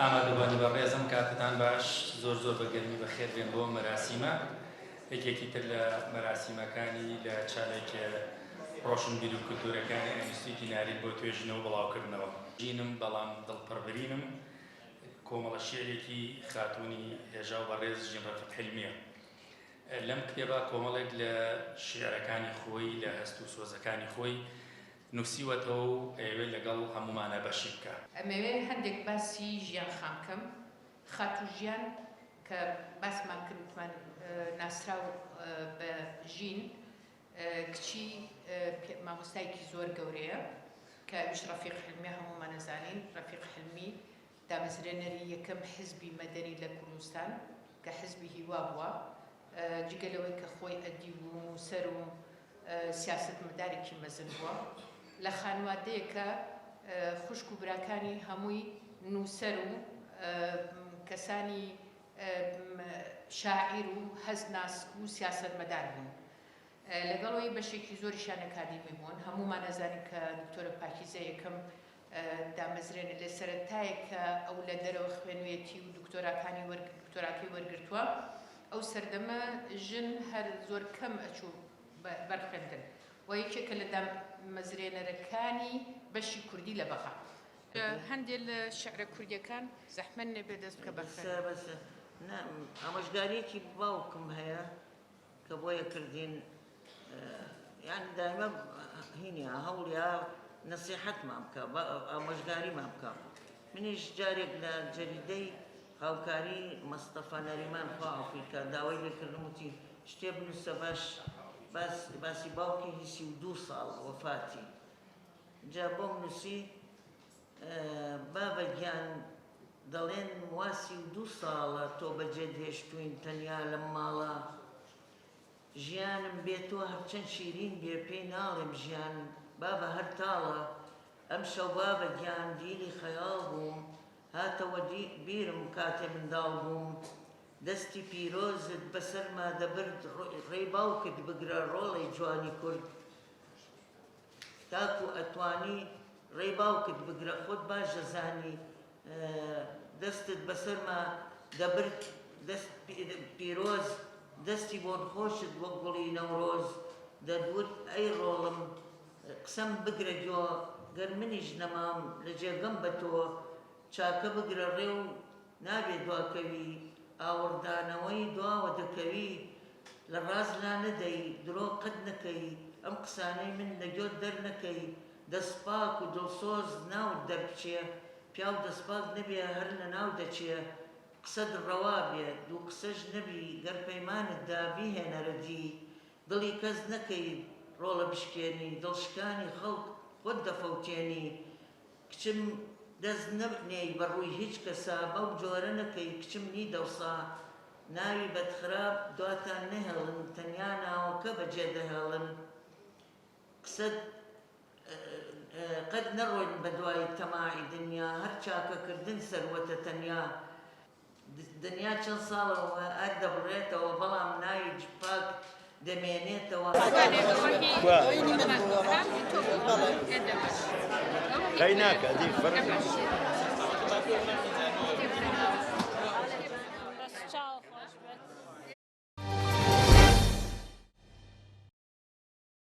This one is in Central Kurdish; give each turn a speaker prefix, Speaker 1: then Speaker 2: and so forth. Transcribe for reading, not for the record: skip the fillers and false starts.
Speaker 1: ئامادەبوونی بە ڕێزم کاتتان باش زۆر زۆر بەگەرمی بەخێر بێن بۆ مەراسیمە یەکێکی تر لە مەراسیمەکانی لە چالێکە ڕۆشنبیر و کولتورەکانی ئەنیستیتی ناری بۆ توێژینەوە بڵاوکردنەوە ژینم بەڵام دڵپڕبرینم کۆمەڵە شێعرێکی خاتوونی هێژا و بەڕێز ژین ڕەفیق حیلمیە لەم کتێبە کۆمەڵێک لە شێعرەکانی خۆی لە هەست و سۆزەکانی خۆی نووسیوەتەوە و ئێوێ لەگەڵ هەمومانە بەشی بکە.
Speaker 2: ئەمەوێ هەندێک باسی ژیان خامکەم خاتوو ژیان کە باسمان کردمان ناسراو بە ژین کچی مامۆستایەکی زۆر گەورەیە کە ئەویش ڕەفیق حیلمی هەمومان نەزانین. ڕەفیق حیلمی دامەزرێنەری یەکەم حیزبی مەدەنی لە کوردستان کە حیزبی هیوا بووە جگەلەوەی کە خۆی ئەدیب و نووسەر و سیاسەتمەدارێکی مەزن بووە لە خانوادەیەکە خوشک و براکانی هەمووی نووسەر و کەسانی شاعیر و هەزناسک و سیاسەتمەدار بوون. لەگەڵەوەی بەشێکی زۆریشان ئەکادیمی بوون. هەموومان نەزانین کە دکتۆرە پاکیزە یەکەم دامەزرێنە لە سەرەتایەکە ئەو لە دەرەوە خوێنوێتی و دکتۆراکەی وەرگرتووە. ئەو سەردەمە ژن هەر زۆر کەم ئەچوو بەرخێندن و یەکێکە لە دامەزرێنەرەکانی بەشی کوردی لە بەغا. هەندێک لە شێعرە کوردیەکان زەحمەت نەبێ دەست بکە بەرخێن.
Speaker 3: ئامۆژگاریەکی باوکم هەیە کە بۆیە کردین یان دایمە هینە هەوڵیا نەسیحەتمان بکە ئامۆژگاریمان بکە. منیش جارێک لە جەریدەی هاوکاری مەستەفا نەریمان خواعافی کە داوای لێکردم وتی شتێ بنووسە باسی باوکی هیچی و 2 ساڵ وەفاتی جا بۆم نووسی بابە گیان دەڵێن واسی و 2 ساڵە تۆ بەجێ هێشتوین تەنیا لەم ماڵە ژیانم بێتەوە هەرچەند شیرین بێ پێی ناڵێم ژیان بابە هەر تاڵە ئەم شەو بابە گیان دیری خەیاڵ بووم هاتەوە بیرم کاتێ منداڵ بووم دەستی پیرۆزت بەسەرما دەبرد ڕێی باوکت بگرە ڕۆڵی جوانی کورد تاکو ئەتوانی ڕێی باوکت بگرە خۆت باش دەزانی دەستت بەسەرما دەبرد دەست پیرۆز دەستی بۆن خۆشت وەک گوڵی نەورۆز دەدوت ئەی ڕۆڵم قسەم بگرە گوێ گەر منیش نەمام لە جێگەم بە تۆ چاکە بگرە ڕێ و نابێت دواکەوی ئاوەردانەوەی دواوە دەکەوی لە ڕاز لا نەدەی درۆ قەت نەکەی ئەم قسانەی من لە گوێت دەرنەکەی دەستپاک و دڵسۆز ناوت دەربچێ پیاو دەستپاک نەبێ هەر لە ناو دەچێ قسەت ڕەوا بێ دوو قسەش نەبی گەر پەیمانتدا بیهێنەرە دی دڵی کەس نەکەی ڕۆڵە بشکێنی دڵشکانی خەڵک خۆت دەفەوتێنی کچم دەست نەبنێی بەڕووی هیچ کەسا بەو جۆرە نەکەی کچم نی دەوسا ناوی بەدخراپ دواتان نەهێڵن تەنیا ناوەکە بەجێ دەهێڵن قسەت قەت نەڕۆین بە دوای تەماعی دنیا هەر چاکەکردن سەروەتە تەنیا دنیا چەند ساڵەوە ئەر دەبڕێتەوە بەڵام ناوی پاک دەمێنێتەوە
Speaker 4: خەی ناکە دی فەرق